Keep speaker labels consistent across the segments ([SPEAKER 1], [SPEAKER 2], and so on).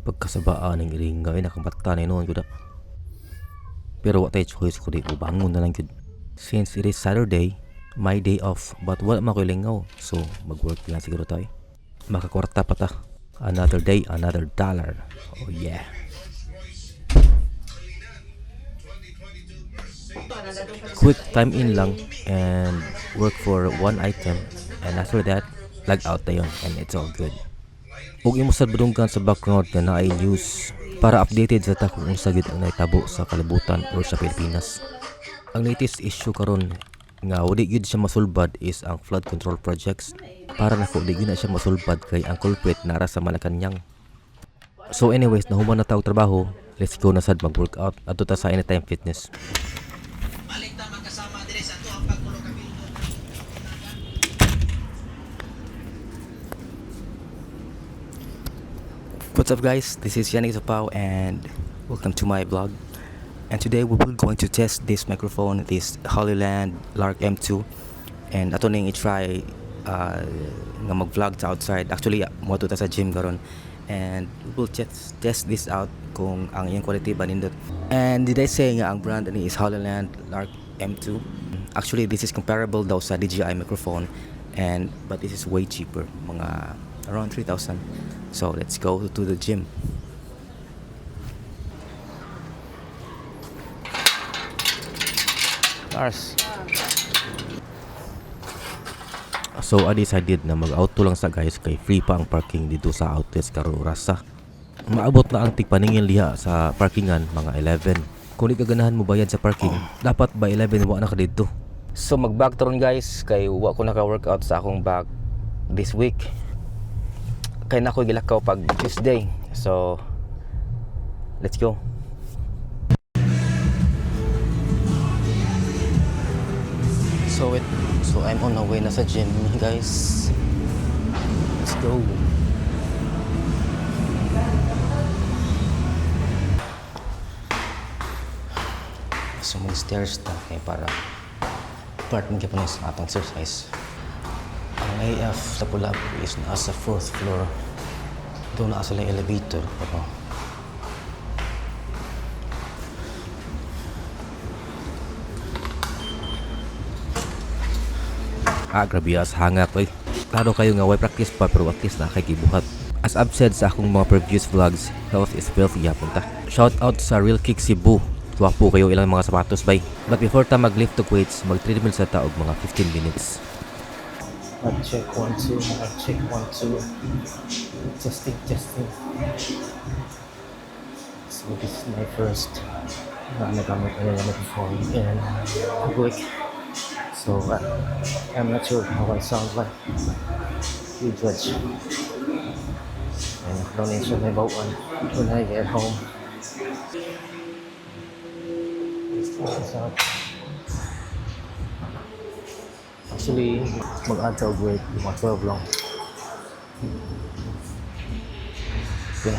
[SPEAKER 1] Pagkasabaan ng iringa ay nakabata na noon kuda. Pero what tayo choice ko di bangon na lang yun. Since it is Saturday, my day off, but wala man ko lingaw. So mag-work lang siguro tayo. Makakwarta pa ta. Another day, another dollar. Oh yeah. Quick time in lang and work for one item, and after that log out na yun and it's all good. Huwag imo sad badunggan sa background nga naay news para updated sa ta kung unsa gid ang naitabo sa kalibutan or sa Pilipinas. Ang latest issue karon nga wali gyud siya masulbad is ang flood control projects. Para nako di gyud na siya masulbad kay ang culprit nara sa Malacañang. So anyways, nahuman na tawag trabaho. Let's go na sad mag-workout adto ta sa Anytime Fitness. What's up guys, this is Yannick Zapao and welcome to my vlog. And today we will going to test this microphone, this Hollyland Lark M2. And ato ning i-try nga mag-vlog sa outside. Actually, mo to ta sa gym karon. And we will test this out kung ang iyang quality ba nindot. And did I say nga ang brand ani is Hollyland Lark M2? Actually, this is comparable daw sa DJI microphone, but this is way cheaper, mga around 3,000. So let's go to the gym. Lars. So I decided na mag-auto lang sa guys kay free pa ang parking dito sa outlets karon oras sa. Maabot na ang tigpaningin liha sa parkingan mga 11. Kung di ka ganahan mo bayad sa parking, dapat ba 11 wa na ka dito. So mag-back to ron guys kay wa ko naka-workout sa akong back this week. Kaya na ako gilakaw pag Tuesday. So let's go. So I'm on the way na sa gym guys. Let's go. So may stairs na kaya para part mo kaya sa atong exercise. Ang AF sa Pulab is nasa 4th floor. Doon na sa elevator. Grabe as hangak oy. Klaro kayo nga way practice pa pero at least nakakibuhat. As I've said sa akong mga previous vlogs, health is wealth yapon ta. Shout out sa Real Kick Cebu. Tuwapo kayo ilang mga sapatos bay. But before ta mag-lift to weights, mag-treadmill sa ta og mga 15 minutes. Check 1 2, check 1 2. Testing. So this is my first nagamit microphone in public. So I'm not sure how I sound like. You judge. And donation my about one when I get home. Let's out. Actually, mag-add sa weight, mga 12 lang. Okay.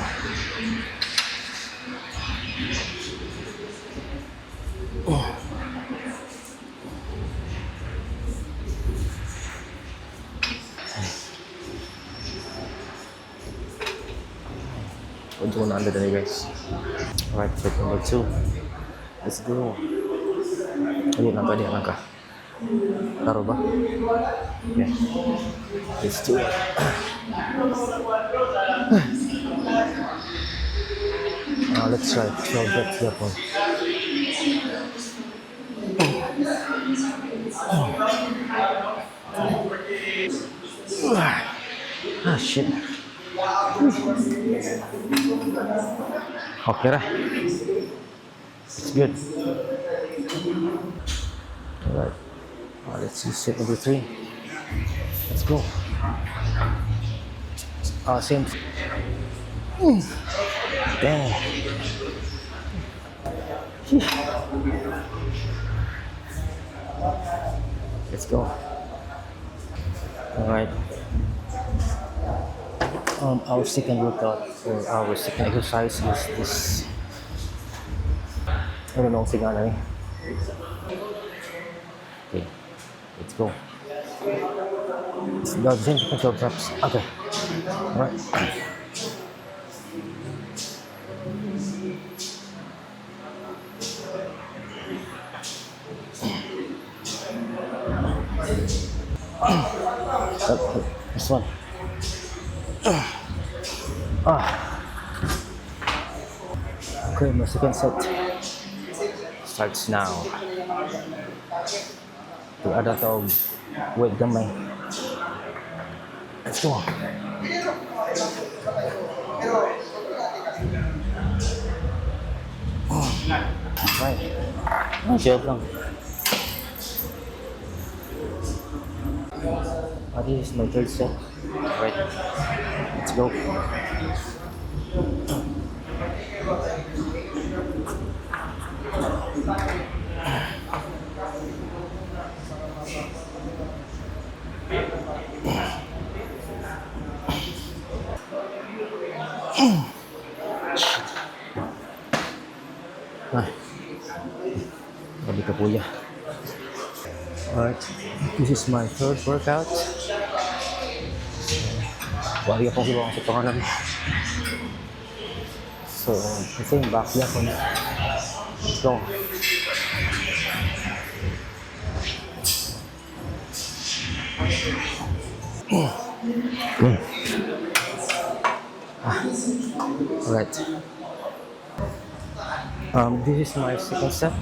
[SPEAKER 1] Punto ko na under na guys. Alright, set number 2. Let's go. Ayun lang ka. Taro ba? Yeah. Let's do it. Let's try 12 reps that one. Shit. Okay ra. It's good. Alright. Let's see set number 3. Let's go. Same. Damn. Let's go. Alright. Our second workout or our second exercise is this. I don't know sigana eh. Okay, let's go. It's the same control traps. Okay. Alright. This one. Ah, okay, my second set starts now. To add a tog with gamay. Let's go. Right. Oh, joke lang. This is my third set. Right. Let's go. Ay, gabi ka kuya. Alright, this is my third workout. Wari akong hiwang sa pangalan. So, kasi yung back niya kung let's go. Alright. This is my second set.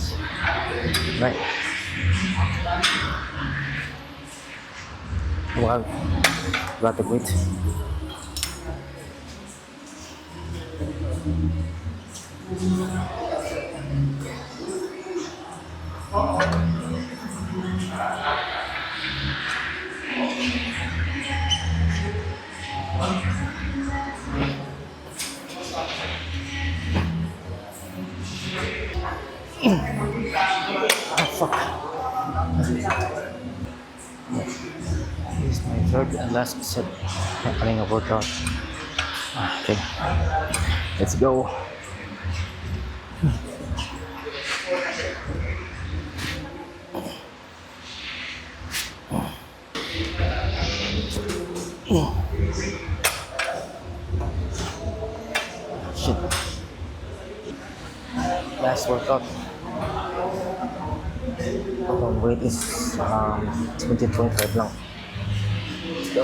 [SPEAKER 1] Right. Wow. Got to quit. Oh fuck. This is my third and last set. Having a workout. Okay. Let's go. Shit. Last workout. Weight is 17.5 lang. Let's go.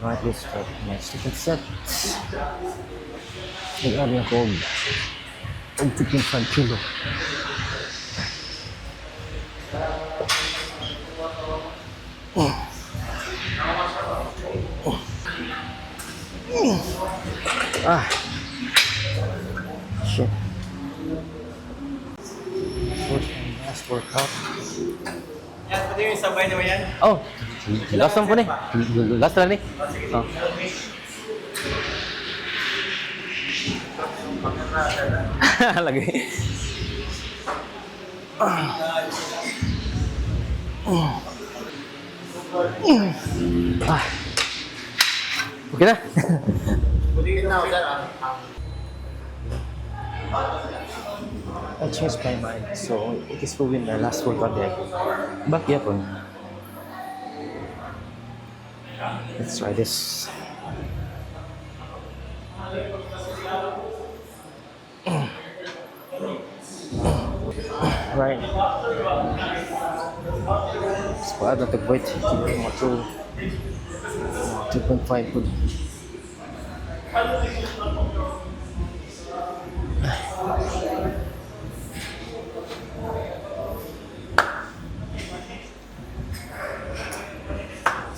[SPEAKER 1] Right, let's start my second set. Nag-ari ako og 2.5 kilo. Ah, shit. Fourth and last workout.
[SPEAKER 2] Yan, pwede yung sabay naman yan.
[SPEAKER 1] Oh, last lang po ni. Last lang ni. Oh. Lagi. Ah. Okay na.
[SPEAKER 2] Pwede na, sir.
[SPEAKER 1] I changed my mind, so it is probably my last workout day. Back yapon. Let's try this. Right. Squad na tag-weight. Mga 2.5 food.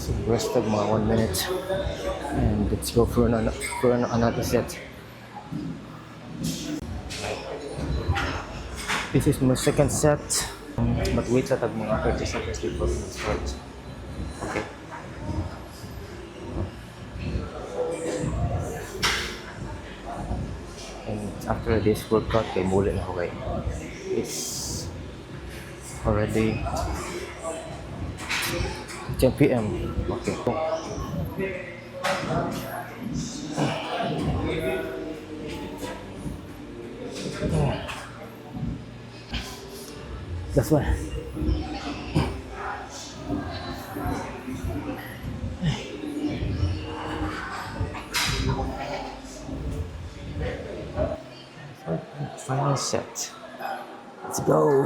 [SPEAKER 1] So rest of mga 1 minute. And let's go for another set. This is my second set. But wait sa tag mga 30 seconds before we start. Okay. And after this workout, kay muli na ako kay it's already 10 p.m. Okay, cool. That's why. 5 set. Let's go.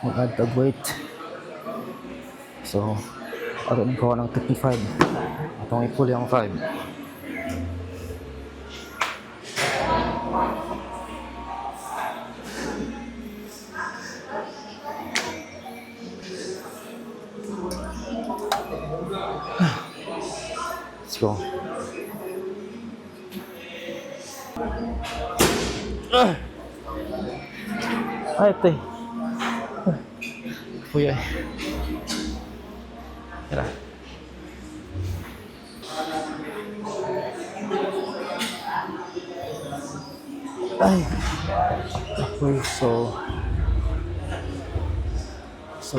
[SPEAKER 1] Mag-add tag weight. So, ato ko ng 55. Atong ipuli ang 5. Let's go. Ay, ito eh. Kuya eh. Tara. Ay. Okay, so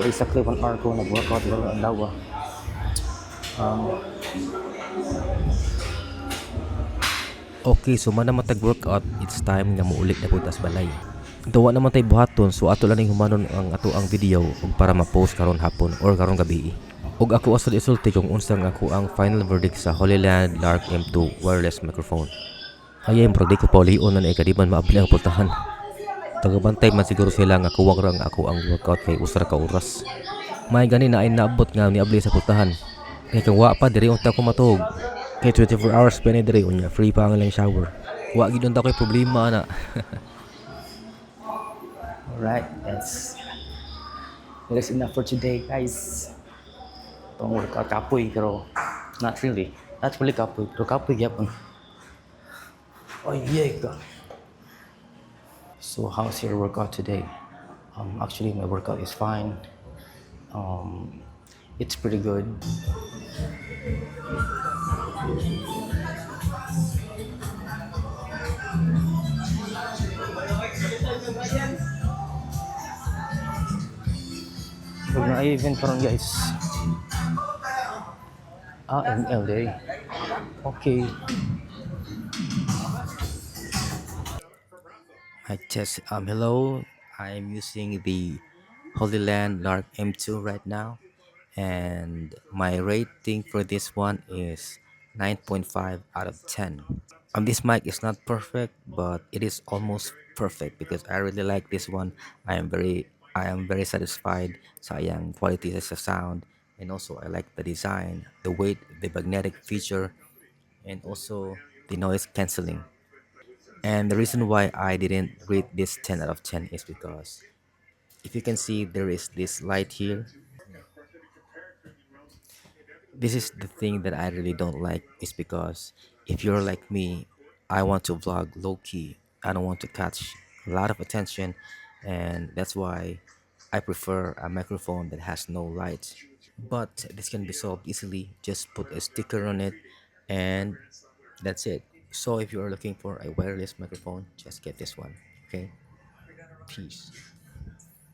[SPEAKER 1] exactly 1 hour ko nag-workout lang ang dawa. Okay, so man naman tag-workout, it's time nga muulit na puntas balay. Dawa naman tay buhaton, so ato lang humanon ang ato ang video ug para ma-post karon hapon or karon gabi. Ug ako asal isulti kung unsa nga ako ang final verdict sa Hollyland Lark M2 wireless microphone. Ayay pro di ko paulion na ikadiman maabli ang pultahan. Tagabantay man siguro sila nga kuwang ra nga ako ang workout kay usra ka oras. May gani na ay naabot nga ni abli sa pultahan. Kay kung wa pa diri unta ko matug. Kay 24 hours pa ni diri unya free pa ang lang shower. Wa gid unta koy problema na. Alright, that's enough for today, guys. Itong workout kapoy pero not really. Not really kapoy, pero kapoy gyapon. Oh yeah, God. So how's your workout today? Actually, my workout is fine. Um, it's pretty good. Huwag na event karon guys. ML day. Okay. Hi Chess. Hello. I'm using the Holyland Lark M2 right now, and my rating for this one is 9.5 out of 10. This mic is not perfect, but it is almost perfect because I really like this one. I am very satisfied sa iyang quality sa sound, and also I like the design, the weight, the magnetic feature, and also the noise cancelling. And the reason why I didn't rate this 10 out of 10 is because if you can see there is this light here. This is the thing that I really don't like is because if you're like me, I want to vlog low key. I don't want to catch a lot of attention, and that's why I prefer a microphone that has no light. But this can be solved easily. Just put a sticker on it, and that's it. So if you are looking for a wireless microphone, just get this one. Okay? Peace.